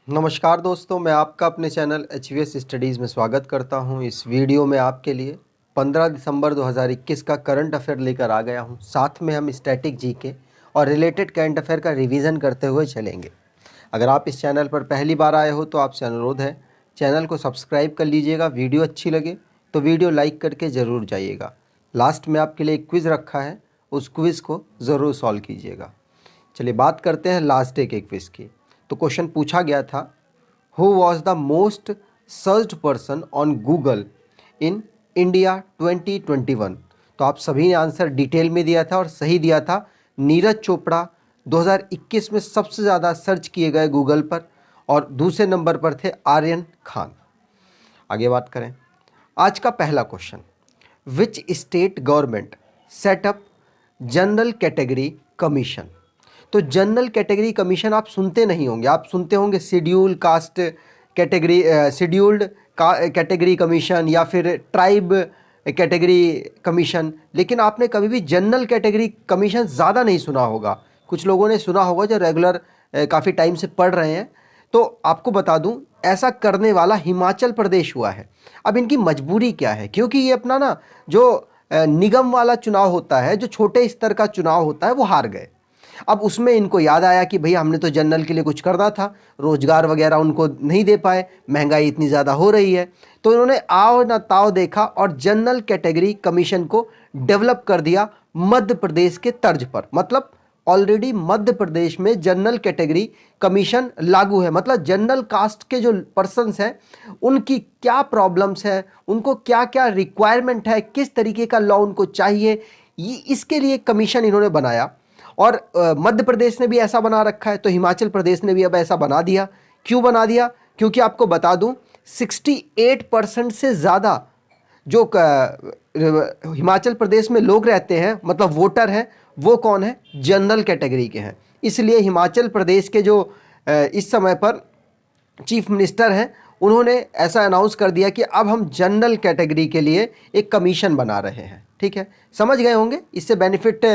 नमस्कार दोस्तों, मैं आपका अपने चैनल एचवीएस स्टडीज़ में स्वागत करता हूं। इस वीडियो में आपके लिए 15 दिसंबर 2021 का करंट अफेयर लेकर आ गया हूं। साथ में हम स्टैटिक जीके और रिलेटेड करंट अफेयर का रिवीजन करते हुए चलेंगे। अगर आप इस चैनल पर पहली बार आए हो तो आपसे अनुरोध है, चैनल को सब्सक्राइब कर लीजिएगा। वीडियो अच्छी लगे तो वीडियो लाइक करके ज़रूर जाइएगा। लास्ट में आपके लिए एक क्विज़ रखा है, उस क्विज़ को ज़रूर सॉल्व कीजिएगा। चलिए बात करते हैं लास्ट डे के क्विज़ की। तो क्वेश्चन पूछा गया था, who was the most searched person on Google in India 2021। तो आप सभी ने आंसर डिटेल में दिया था और सही दिया था। नीरज चोपड़ा 2021 में सबसे ज़्यादा सर्च किए गए गूगल पर, और दूसरे नंबर पर थे आर्यन खान। आगे बात करें, आज का पहला question, which state government setup general category commission. तो जनरल कैटेगरी कमीशन आप सुनते नहीं होंगे, आप सुनते होंगे schedule caste category, scheduled category commission या फिर ट्राइब कैटेगरी कमीशन, लेकिन आपने कभी भी जनरल कैटेगरी कमीशन ज़्यादा नहीं सुना होगा। कुछ लोगों ने सुना होगा जो रेगुलर काफ़ी टाइम से पढ़ रहे हैं। तो आपको बता दूं, ऐसा करने वाला हिमाचल प्रदेश हुआ है। अब इनकी मजबूरी क्या है, क्योंकि ये अपना ना जो निगम वाला चुनाव होता है, जो छोटे स्तर का चुनाव होता है, वो हार गए। अब उसमें इनको याद आया कि भैया हमने तो जनरल के लिए कुछ करना था, रोजगार वगैरह उनको नहीं दे पाए, महंगाई इतनी ज़्यादा हो रही है। तो इन्होंने आओ ना ताव देखा और जनरल कैटेगरी कमीशन को डेवलप कर दिया मध्य प्रदेश के तर्ज पर। मतलब ऑलरेडी मध्य प्रदेश में जनरल कैटेगरी कमीशन लागू है। मतलब जनरल कास्ट के जो पर्सन्स हैं उनकी क्या प्रॉब्लम्स है, उनको क्या क्या रिक्वायरमेंट है, किस तरीके का लॉ उनको चाहिए, ये इसके लिए कमीशन इन्होंने बनाया। और मध्य प्रदेश ने भी ऐसा बना रखा है, तो हिमाचल प्रदेश ने भी अब ऐसा बना दिया। क्यों बना दिया? क्योंकि आपको बता दूं 68% से ज़्यादा जो हिमाचल प्रदेश में लोग रहते हैं, मतलब वोटर हैं, वो कौन है? जनरल कैटेगरी के हैं। इसलिए हिमाचल प्रदेश के जो इस समय पर चीफ मिनिस्टर हैं, उन्होंने ऐसा अनाउंस कर दिया कि अब हम जनरल कैटेगरी के लिए एक कमीशन बना रहे हैं। ठीक है, समझ गए होंगे। इससे बेनिफिट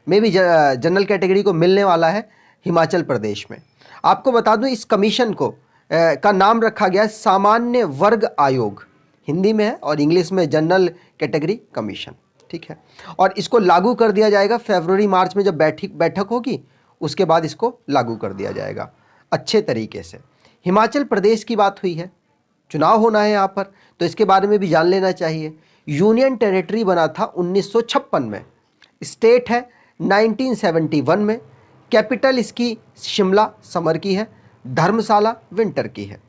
में भी जनरल कैटेगरी को मिलने वाला है हिमाचल प्रदेश में। आपको बता दूं, इस कमीशन को का नाम रखा गया है सामान्य वर्ग आयोग, हिंदी में है, और इंग्लिश में जनरल कैटेगरी कमीशन। ठीक है, और इसको लागू कर दिया जाएगा फरवरी मार्च में, जब बैठक होगी उसके बाद इसको लागू कर दिया जाएगा अच्छे तरीके से। हिमाचल प्रदेश की बात हुई है, चुनाव होना है यहाँ पर, तो इसके बारे में भी जान लेना चाहिए। यूनियन टेरिटरी बना था 1956 में, स्टेट है 1971 में, कैपिटल इसकी शिमला समर की है, धर्मशाला विंटर की है,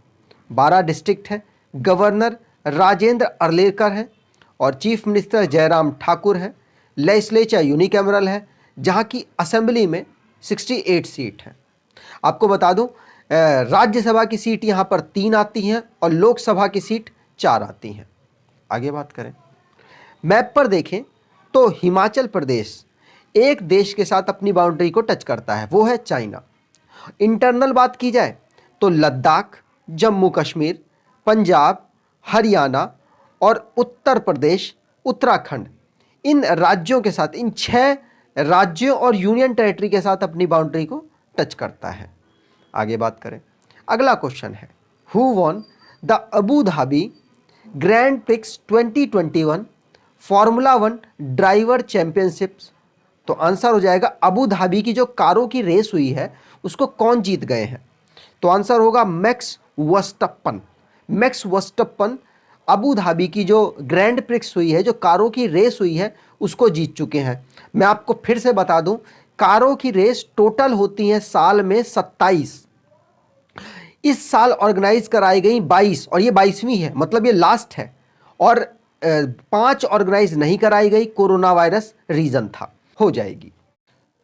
12 डिस्ट्रिक्ट है, गवर्नर राजेंद्र अर्लेकर है और चीफ मिनिस्टर जयराम ठाकुर है। लेजिस्लेचर यूनिकैमरल है, जहाँ की असेंबली में 68 सीट है। आपको बता दूं, राज्यसभा की सीट यहाँ पर 3 आती हैं और लोकसभा की सीट 4 आती हैं। आगे बात करें, मैप पर देखें तो हिमाचल प्रदेश एक देश के साथ अपनी बाउंड्री को टच करता है, वो है चाइना। इंटरनल बात की जाए तो लद्दाख, जम्मू कश्मीर, पंजाब, हरियाणा और उत्तर प्रदेश, उत्तराखंड, इन राज्यों के साथ, इन 6 राज्यों और यूनियन टेरिटरी के साथ अपनी बाउंड्री को टच करता है। आगे बात करें, अगला क्वेश्चन है, who won the Abu Dhabi grand prix 2021 formula 1 driver championships. तो आंसर हो जाएगा, अबू धाबी की जो कारों की रेस हुई है उसको कौन जीत गए हैं? तो आंसर होगा मैक्स वर्स्टप्पन। मैक्स वर्स्टप्पन अबू धाबी की जो ग्रैंड प्रिक्स हुई है, जो कारों की रेस हुई है, उसको जीत चुके हैं। मैं आपको फिर से बता दूं, कारों की रेस टोटल होती है साल में 27। इस साल ऑर्गेनाइज कराई गई 22, और ये 22वीं है, मतलब ये लास्ट है। और 5 ऑर्गेनाइज नहीं कराई गई, कोरोना वायरस रीजन था। हो जाएगी।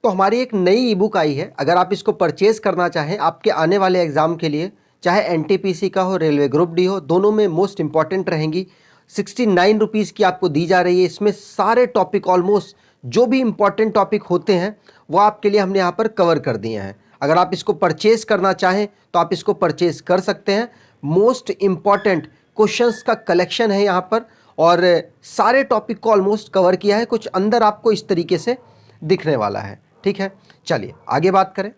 तो हमारी एक नई ई बुक आई है, अगर आप इसको परचेज करना चाहें आपके आने वाले एग्जाम के लिए, चाहे एनटीपीसी का हो, रेलवे ग्रुप डी हो, दोनों में मोस्ट इंपॉर्टेंट रहेंगी। 69 रुपीज़ की आपको दी जा रही है। इसमें सारे टॉपिक, ऑलमोस्ट जो भी इंपॉर्टेंट टॉपिक होते हैं वो आपके लिए हमने यहाँ पर कवर कर दिए हैं। अगर आप इसको परचेज करना चाहें तो आप इसको परचेज कर सकते हैं। मोस्ट इंपॉर्टेंट क्वेश्चंस का कलेक्शन है यहाँ पर, और सारे टॉपिक को ऑलमोस्ट कवर किया है। कुछ अंदर आपको इस तरीके से दिखने वाला है। ठीक है, चलिए आगे बात करें।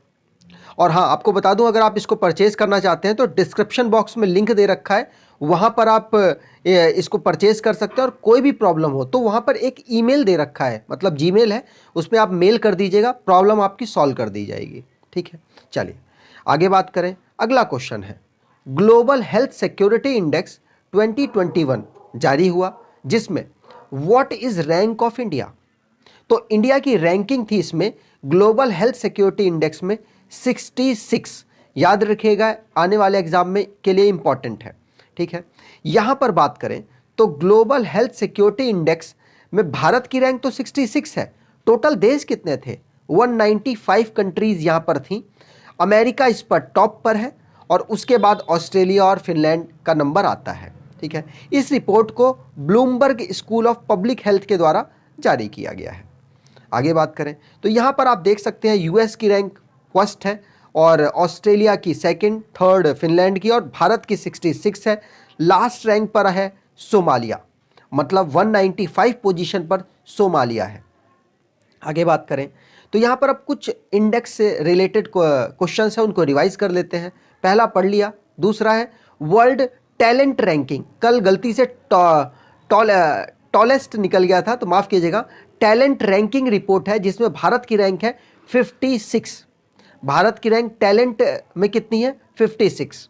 और हाँ, आपको बता दूं, अगर आप इसको परचेज़ करना चाहते हैं तो डिस्क्रिप्शन बॉक्स में लिंक दे रखा है, वहाँ पर आप इसको परचेज़ कर सकते हैं। और कोई भी प्रॉब्लम हो तो वहाँ पर एक ईमेल दे रखा है, मतलब जीमेल है, उसमें आप मेल कर दीजिएगा, प्रॉब्लम आपकी सॉल्व कर दी जाएगी। ठीक है, चलिए आगे बात करें। अगला क्वेश्चन है, ग्लोबल हेल्थ सिक्योरिटी इंडेक्स 2021 जारी हुआ, जिसमें what is rank of India. तो इंडिया की रैंकिंग थी इसमें ग्लोबल हेल्थ सिक्योरिटी इंडेक्स में 66। याद रखिएगा, आने वाले एग्जाम में के लिए इंपॉर्टेंट है। ठीक है, यहां पर बात करें तो ग्लोबल हेल्थ सिक्योरिटी इंडेक्स में भारत की रैंक तो 66 है। टोटल देश कितने थे? 195 कंट्रीज यहां पर थी। अमेरिका इस पर टॉप पर है और उसके बाद ऑस्ट्रेलिया और फिनलैंड का नंबर आता है। ठीक है, इस रिपोर्ट को Bloomberg school of public health के द्वारा जारी किया गया है। आगे बात करें तो यहाँ पर आप देख सकते हैं यूएस की रैंक फर्स्ट है और ऑस्ट्रेलिया की सेकंड, थर्ड फिनलैंड की और भारत की 66 है। लास्ट रैंक पर है सोमालिया, मतलब 195 पोजीशन पर सोमालिया है। आगे बात करें तो यहाँ पर अब कुछ इंडेक्स से रिलेटेड क्वेश्चंस हैं, उनको रिवाइज कर लेते हैं। पहला पढ़ लिया। दूसरा है वर्ल्ड टैलेंट रैंकिंग, कल गलती से टॉलेस्ट निकल गया था तो माफ़ कीजिएगा। टैलेंट रैंकिंग रिपोर्ट है जिसमें भारत की रैंक है 56। भारत की रैंक टैलेंट में कितनी है? 56।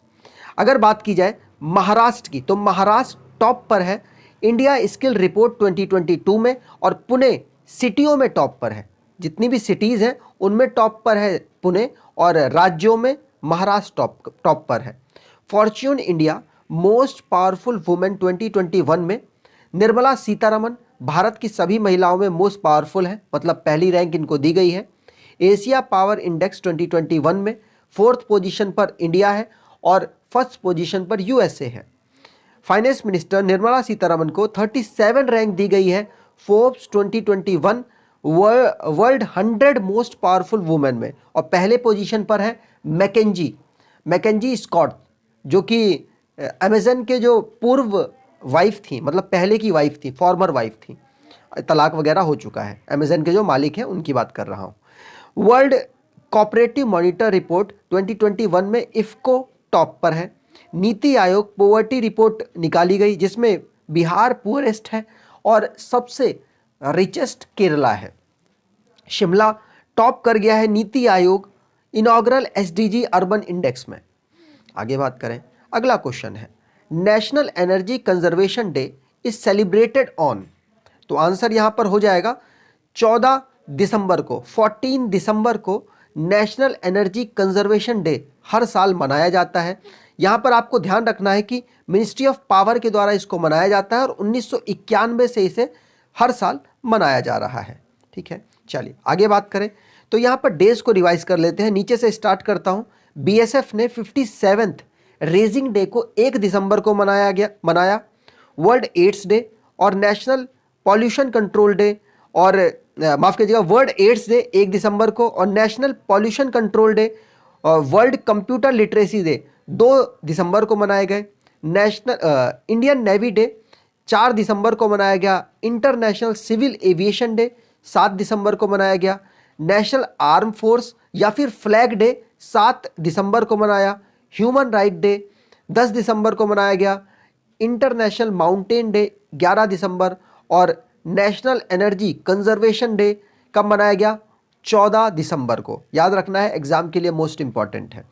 अगर बात की जाए महाराष्ट्र की तो महाराष्ट्र टॉप पर है इंडिया स्किल रिपोर्ट 2022 में, और पुणे सिटियों में टॉप पर है। जितनी भी सिटीज़ हैं उनमें टॉप पर है पुणे, और राज्यों में महाराष्ट्र टॉप पर है। Fortune India most powerful women 2021 में निर्मला सीतारमन भारत की सभी महिलाओं में मोस्ट पावरफुल है, मतलब पहली रैंक इनको दी गई है। एशिया पावर इंडेक्स 2021 में फोर्थ पोजीशन पर इंडिया है और फर्स्ट पोजीशन पर यूएसए है। फाइनेंस मिनिस्टर निर्मला सीतारमन को 37 रैंक दी गई है Forbes 2021 world 100 most powerful women में, और पहले पोजीशन पर है मैकेंजी स्कॉट, जो कि अमेजन के जो पूर्व वाइफ थी, मतलब पहले की वाइफ थी, फॉर्मर वाइफ थी, तलाक वगैरह हो चुका है। अमेजन के जो मालिक हैं उनकी बात कर रहा हूँ। वर्ल्ड कोऑपरेटिव मॉनिटर रिपोर्ट 2021 में इफ्को टॉप पर है। नीति आयोग पॉवर्टी रिपोर्ट निकाली गई जिसमें बिहार पुअरेस्ट है और सबसे रिचेस्ट केरला है। शिमला टॉप कर गया है NITI Aayog inaugural SDG urban index में। आगे बात करें, अगला क्वेश्चन है national energy conservation day is celebrated on. तो आंसर यहां पर हो जाएगा 14 दिसंबर को, 14 दिसंबर को नेशनल एनर्जी कंजर्वेशन डे हर साल मनाया जाता है। यहां पर आपको ध्यान रखना है कि मिनिस्ट्री ऑफ पावर के द्वारा इसको मनाया जाता है और 1991 से इसे हर साल मनाया जा रहा है। ठीक है, चलिए आगे बात करें तो यहां पर डेज को रिवाइज कर लेते हैं। नीचे से स्टार्ट करता हूं। बीएसएफ ने 57th रेजिंग डे को 1 दिसंबर को मनाया। वर्ल्ड एड्स डे और नेशनल पॉल्यूशन कंट्रोल डे, और माफ़ कीजिएगा, वर्ल्ड एड्स डे 1 दिसंबर को और नेशनल पॉल्यूशन कंट्रोल डे और वर्ल्ड कंप्यूटर लिटरेसी डे 2 दिसंबर को मनाए गए। नेशनल इंडियन नेवी डे 4 दिसंबर को मनाया गया। इंटरनेशनल सिविल एविएशन डे 7 दिसंबर को मनाया गया। नेशनल आर्म फोर्स या फिर फ्लैग डे 7 दिसंबर को मनाया। ह्यूमन राइट डे 10 दिसंबर को मनाया गया। इंटरनेशनल माउंटेन डे 11 दिसंबर और नेशनल एनर्जी कंजर्वेशन डे कब मनाया गया? 14 दिसंबर को। याद रखना है, एग्जाम के लिए मोस्ट इंपॉर्टेंट है।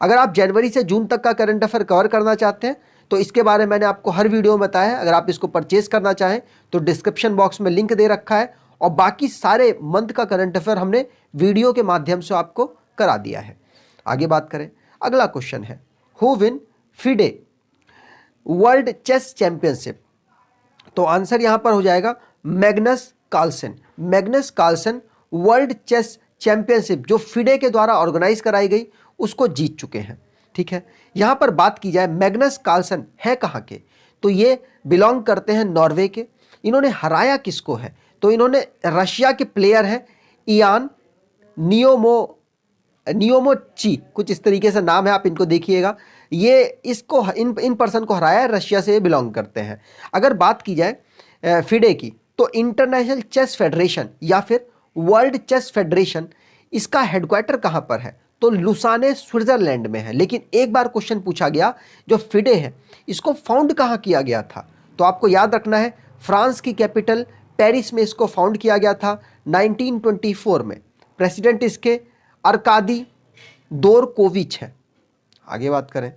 अगर आप जनवरी से जून तक का करंट अफेयर कवर करना चाहते हैं तो इसके बारे में मैंने आपको हर वीडियो में बताया है। अगर आप इसको परचेज करना चाहें तो डिस्क्रिप्शन बॉक्स में लिंक दे रखा है, और बाकी सारे मंथ का करंट अफेयर हमने वीडियो के माध्यम से आपको करा दिया है। आगे बात करें, अगला क्वेश्चन है who win FIDE world chess championship. तो आंसर यहां पर हो जाएगा Magnus Carlsen. Magnus Carlsen world chess championship जो फिडे के द्वारा ऑर्गेनाइज कराई गई उसको जीत चुके हैं। ठीक है, यहां पर बात की जाए मैग्नस कार्लसन है कहां के, तो ये बिलोंग करते हैं नॉर्वे के। इन्होंने हराया किसको है, तो इन्होंने रशिया के प्लेयर हैं इयान नियोमोची, कुछ इस तरीके से नाम है, आप इनको देखिएगा। ये इसको इन पर्सन को हराया है, रशिया से बिलोंग करते हैं। अगर बात की जाए फिडे की तो इंटरनेशनल चेस फेडरेशन या फिर वर्ल्ड चेस फेडरेशन, इसका हेडक्वार्टर कहाँ पर है, तो लुसाने स्विट्जरलैंड में है। लेकिन एक बार क्वेश्चन पूछा गया, जो फिडे है इसको फाउंड कहाँ किया गया था? तो आपको याद रखना है, फ्रांस की कैपिटल पेरिस में इसको फाउंड किया गया था 1924 में। प्रेसिडेंट इसके अरकादी दोरकोविच है। आगे बात करें,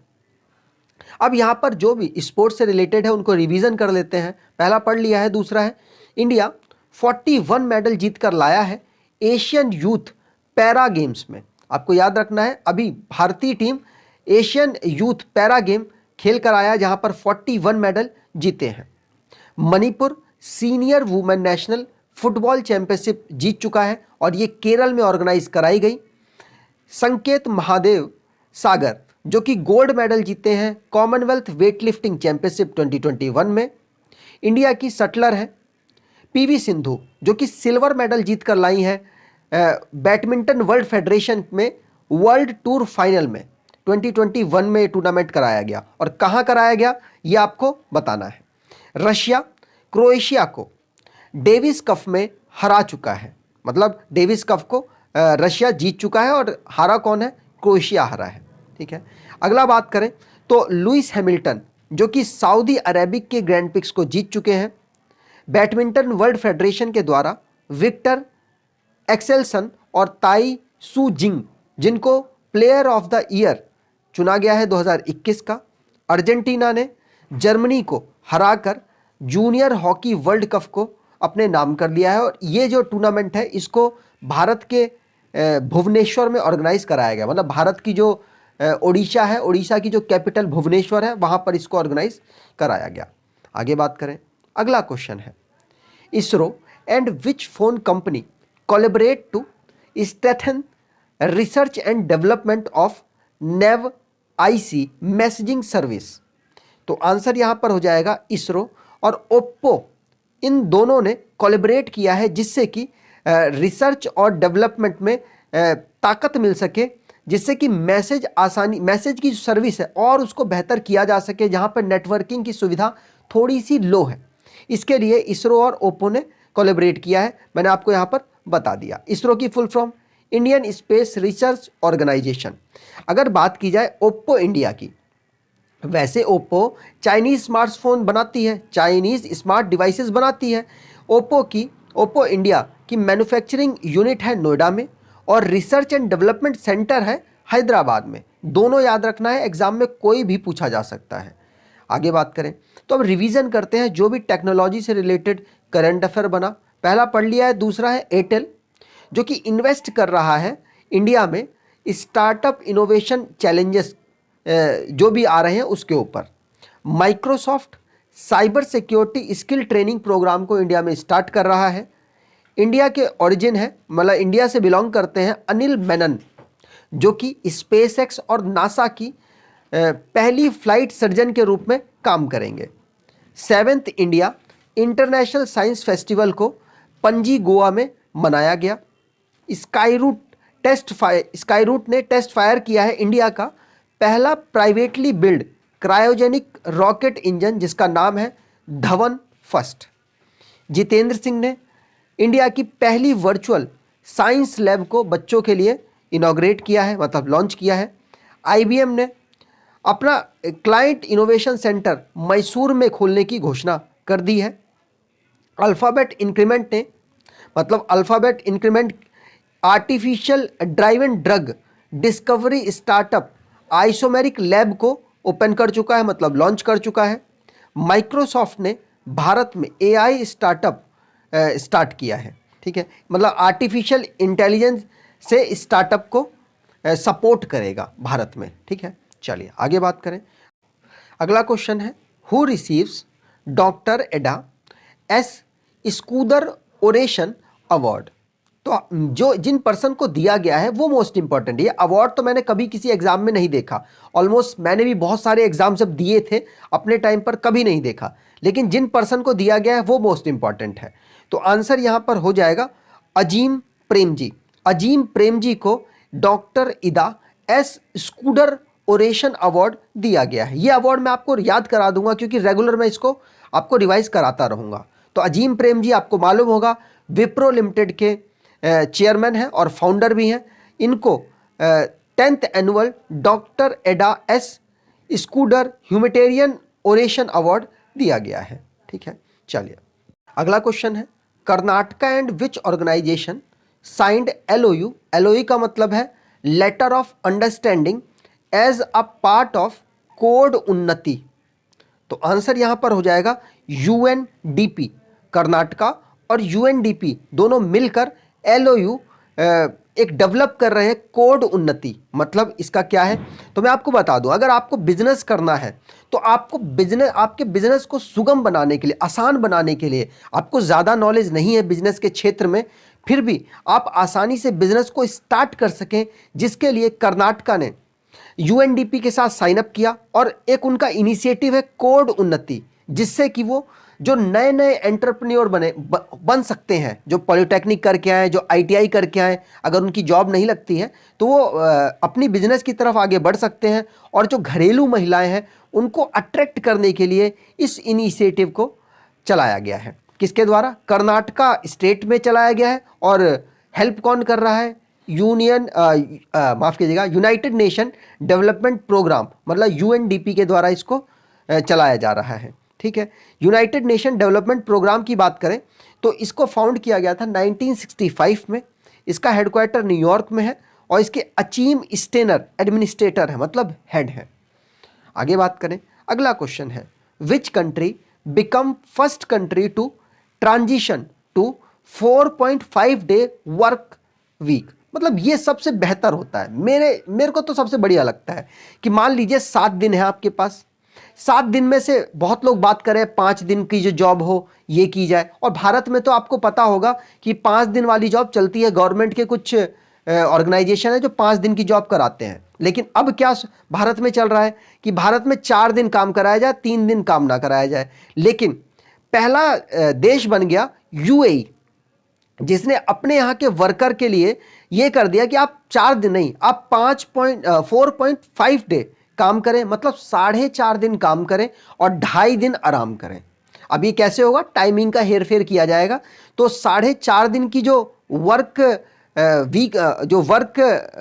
अब यहाँ पर जो भी स्पोर्ट्स से रिलेटेड है उनको रिवीजन कर लेते हैं। पहला पढ़ लिया है, दूसरा है इंडिया 41 मेडल जीत कर लाया है एशियन यूथ पैरा गेम्स में। आपको याद रखना है, अभी भारतीय team Asian youth para game खेल कर आया जहाँ पर 41 मेडल जीते हैं। Manipur senior women national football championship जीत चुका है और ये केरल में ऑर्गेनाइज कराई गई। संकेत महादेव सागर जो कि गोल्ड मेडल जीते हैं कॉमनवेल्थ वेटलिफ्टिंग चैंपियनशिप 2021 में। इंडिया की शटलर है पीवी सिंधु जो कि सिल्वर मेडल जीत कर लाई हैं बैडमिंटन वर्ल्ड फेडरेशन में वर्ल्ड टूर फाइनल में 2021 में टूर्नामेंट कराया गया। और कहाँ कराया गया ये आपको बताना है। रशिया क्रोएशिया को डेविस कप में हरा चुका है, मतलब डेविस कप को रशिया जीत चुका है और हारा कौन है? क्रोएशिया हारा है। ठीक है, अगला बात करें तो लुइस हैमिल्टन जो कि सऊदी अरेबिक के ग्रैंड प्रिक्स को जीत चुके हैं। बैडमिंटन वर्ल्ड फेडरेशन के द्वारा विक्टर एक्सेल्सन और ताई सू जिंग जिनको प्लेयर ऑफ द ईयर चुना गया है 2021 का। अर्जेंटीना ने जर्मनी को हराकर जूनियर हॉकी वर्ल्ड कप को अपने नाम कर लिया है और ये जो टूर्नामेंट है इसको भारत के भुवनेश्वर में ऑर्गेनाइज कराया गया। मतलब भारत की जो ओडिशा है, ओडिशा की जो कैपिटल भुवनेश्वर है वहाँ पर इसको ऑर्गेनाइज कराया गया। आगे बात करें, अगला क्वेश्चन है ISRO and which phone company collaborate to strengthen research and development of NavIC messaging service. तो आंसर यहाँ पर हो जाएगा इसरो और ओप्पो, इन दोनों ने कोलैबोरेट किया है जिससे कि रिसर्च और डेवलपमेंट में ताकत मिल सके, जिससे कि मैसेज की जो सर्विस है और उसको बेहतर किया जा सके जहाँ पर नेटवर्किंग की सुविधा थोड़ी सी लो है। इसके लिए इसरो और ओप्पो ने कोलैबोरेट किया है, मैंने आपको यहाँ पर बता दिया। इसरो की full form Indian space research organisation. अगर बात की जाए ओप्पो इंडिया की, वैसे ओप्पो चाइनीज़ स्मार्टफोन बनाती है, चाइनीज़ स्मार्ट डिवाइसेस बनाती है। ओप्पो इंडिया की मैन्युफैक्चरिंग यूनिट है नोएडा में और रिसर्च एंड डेवलपमेंट सेंटर है हैदराबाद में। दोनों याद रखना है, एग्जाम में कोई भी पूछा जा सकता है। आगे बात करें तो अब रिवीजन करते हैं जो भी टेक्नोलॉजी से रिलेटेड करंट अफेयर बना। पहला पढ़ लिया है, दूसरा है एयरटेल जो कि इन्वेस्ट कर रहा है इंडिया में स्टार्टअप इनोवेशन चैलेंजेस जो भी आ रहे हैं उसके ऊपर। Microsoft cyber security skill training programme को इंडिया में स्टार्ट कर रहा है। इंडिया के ओरिजिन है, मतलब इंडिया से बिलोंग करते हैं अनिल मेनन जो कि स्पेसएक्स और नासा की पहली फ्लाइट सर्जन के रूप में काम करेंगे। 7th India international science festival को पणजी गोवा में मनाया गया। स्काईरूट ने टेस्ट फायर किया है इंडिया का पहला privately build cryogenic rocket engine जिसका नाम है धवन फर्स्ट। जितेंद्र सिंह ने इंडिया की पहली वर्चुअल साइंस लैब को बच्चों के लिए इनॉग्रेट किया है, मतलब लॉन्च किया है। IBM ने अपना क्लाइंट इनोवेशन सेंटर मैसूर में खोलने की घोषणा कर दी है। Alphabet increment artificial driven drug discovery startup isomeric lab को ओपन कर चुका है, मतलब लॉन्च कर चुका है। माइक्रोसॉफ्ट ने भारत में AI स्टार्टअप स्टार्ट किया है। ठीक है, मतलब आर्टिफिशियल इंटेलिजेंस से स्टार्टअप को सपोर्ट करेगा भारत में। ठीक है, चलिए आगे बात करें। अगला क्वेश्चन है who receives doctor Ada S स्कूदर oration award. तो जो जिन पर्सन को दिया गया है वो मोस्ट इंपॉर्टेंट। ये अवार्ड तो मैंने कभी किसी एग्जाम में नहीं देखा, ऑलमोस्ट मैंने भी बहुत सारे एग्जाम जब दिए थे अपने टाइम पर कभी नहीं देखा, लेकिन जिन पर्सन को दिया गया है वो मोस्ट इंपॉर्टेंट है। तो आंसर यहाँ पर हो जाएगा अजीम प्रेम जी। अजीम प्रेम जी को डॉक्टर इदा एस स्कूडर ओरेशन अवार्ड दिया गया है। ये अवार्ड मैं आपको याद करा दूंगा क्योंकि रेगुलर मैं इसको आपको रिवाइज कराता रहूँगा। तो अजीम प्रेम जी आपको मालूम होगा विप्रो लिमिटेड के चेयरमैन हैं और फाउंडर भी हैं। इनको 10th annual doctor Ada S Scudder humanitarian oration award दिया गया है। ठीक है, चलिए अगला क्वेश्चन है, Karnataka and which organisation signed LOU, LOU का मतलब है letter of understanding, as a part of code Unnati. तो आंसर यहां पर हो जाएगा यूएनडीपी। कर्नाटका और यूएनडीपी दोनों मिलकर एलओयू एक डेवलप कर रहे हैं कोड उन्नति। मतलब इसका क्या है, तो मैं आपको बता दूं, अगर आपको बिजनेस करना है तो आपको आपके बिजनेस को सुगम बनाने के लिए, आसान बनाने के लिए, आपको ज़्यादा नॉलेज नहीं है बिजनेस के क्षेत्र में, फिर भी आप आसानी से बिजनेस को स्टार्ट कर सकें, जिसके लिए कर्नाटका ने यूएनडीपी के साथ साइन अप किया और एक उनका इनिशिएटिव है कोड उन्नति, जिससे कि वो जो नए नए एंटरप्रेन्योर बन सकते हैं, जो पॉलिटेक्निक करके आए, जो आईटीआई करके आए, अगर उनकी जॉब नहीं लगती है तो वो अपनी बिजनेस की तरफ आगे बढ़ सकते हैं। और जो घरेलू महिलाएं हैं उनको अट्रैक्ट करने के लिए इस इनिशिएटिव को चलाया गया है। किसके द्वारा? कर्नाटका स्टेट में चलाया गया है। और हेल्प कौन कर रहा है? माफ़ कीजिएगा, यूनाइटेड नेशन डेवलपमेंट प्रोग्राम, मतलब यूएनडीपी के द्वारा इसको चलाया जा रहा है। ठीक है, यूनाइटेड नेशन डेवलपमेंट प्रोग्राम की बात करें तो इसको फाउंड किया गया था 1965 में। इसका हेडक्वार्टर न्यूयॉर्क में है और इसके अचीम स्टेनर एडमिनिस्ट्रेटर है, मतलब हेड है। आगे बात करें, अगला क्वेश्चन है, which country become first country to transition to 4.5 day work week. मतलब ये सबसे बेहतर होता है, मेरे को तो सबसे बढ़िया लगता है कि मान लीजिए 7 दिन है आपके पास, 7 दिन में से बहुत लोग बात करें 5 दिन की जो जॉब हो ये की जाए। और भारत में तो आपको पता होगा कि 5 दिन वाली जॉब चलती है, गवर्नमेंट के कुछ ऑर्गेनाइजेशन है जो 5 दिन की जॉब कराते हैं। लेकिन अब क्या भारत में चल रहा है कि भारत में 4 दिन काम कराया जाए, 3 दिन काम ना कराया जाए। लेकिन पहला देश बन गया यूएई, जिसने अपने यहाँ के वर्कर के लिए ये कर दिया कि आप 4 दिन नहीं, आप 4.5 डे काम करें, मतलब 4.5 दिन काम करें और 2.5 दिन आराम करें। अब ये कैसे होगा? टाइमिंग का हेरफेर किया जाएगा। तो 4.5 दिन की जो वर्क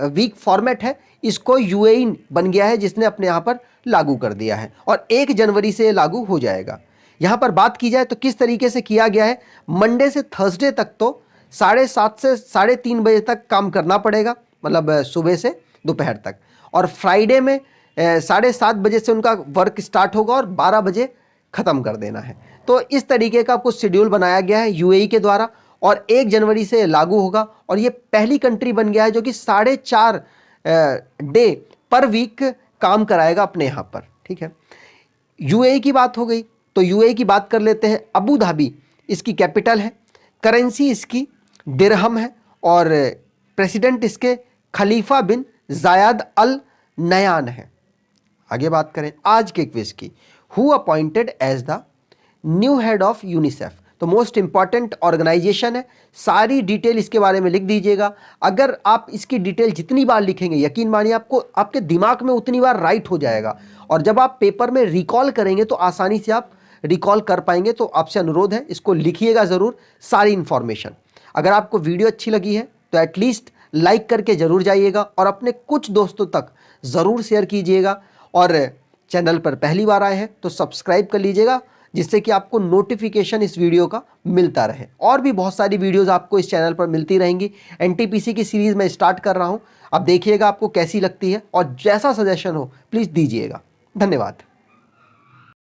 वीक फॉर्मेट है, इसको यूएई बन गया है, जिसने अपने यहाँ पर लागू कर दिया है और 1 जनवरी से लागू हो जाएगा। यहाँ पर बात की जाए तो किस तरीके से किया गया है, मंडे से थर्सडे तक तो 7:30 से 3:30 बजे तक काम करना पड़ेगा, मतलब सुबह से दोपहर तक। और फ्राइडे में 7:30 बजे से उनका वर्क स्टार्ट होगा और 12 बजे ख़त्म कर देना है। तो इस तरीके का कुछ शेड्यूल बनाया गया है यूएई के द्वारा और 1 जनवरी से लागू होगा। और ये पहली कंट्री बन गया है जो कि 4.5 डे पर वीक काम कराएगा अपने यहाँ पर। ठीक है, यूएई की बात हो गई तो यूएई की बात कर लेते हैं। अबू धाबी इसकी कैपिटल है, करेंसी इसकी दिरहम है और प्रेसिडेंट इसके खलीफा बिन जायद अल नयान है। आगे बात करें आज के क्विज की, who appointed as the new head of UNICEF. तो मोस्ट इंपॉर्टेंट ऑर्गेनाइजेशन है, सारी डिटेल इसके बारे में लिख दीजिएगा। अगर आप इसकी डिटेल जितनी बार लिखेंगे, यकीन मानिए आपको आपके दिमाग में उतनी बार राइट हो जाएगा और जब आप पेपर में रिकॉल करेंगे तो आसानी से आप रिकॉल कर पाएंगे। तो आपसे अनुरोध है, इसको लिखिएगा ज़रूर सारी इन्फॉर्मेशन। अगर आपको वीडियो अच्छी लगी है तो एटलीस्ट लाइक करके ज़रूर जाइएगा और अपने कुछ दोस्तों तक ज़रूर शेयर कीजिएगा। और चैनल पर पहली बार आए हैं तो सब्सक्राइब कर लीजिएगा, जिससे कि आपको नोटिफिकेशन इस वीडियो का मिलता रहे। और भी बहुत सारी वीडियोस आपको इस चैनल पर मिलती रहेंगी। एनटीपीसी की सीरीज़ मैं स्टार्ट कर रहा हूं, अब देखिएगा आपको कैसी लगती है और जैसा सजेशन हो प्लीज़ दीजिएगा। धन्यवाद।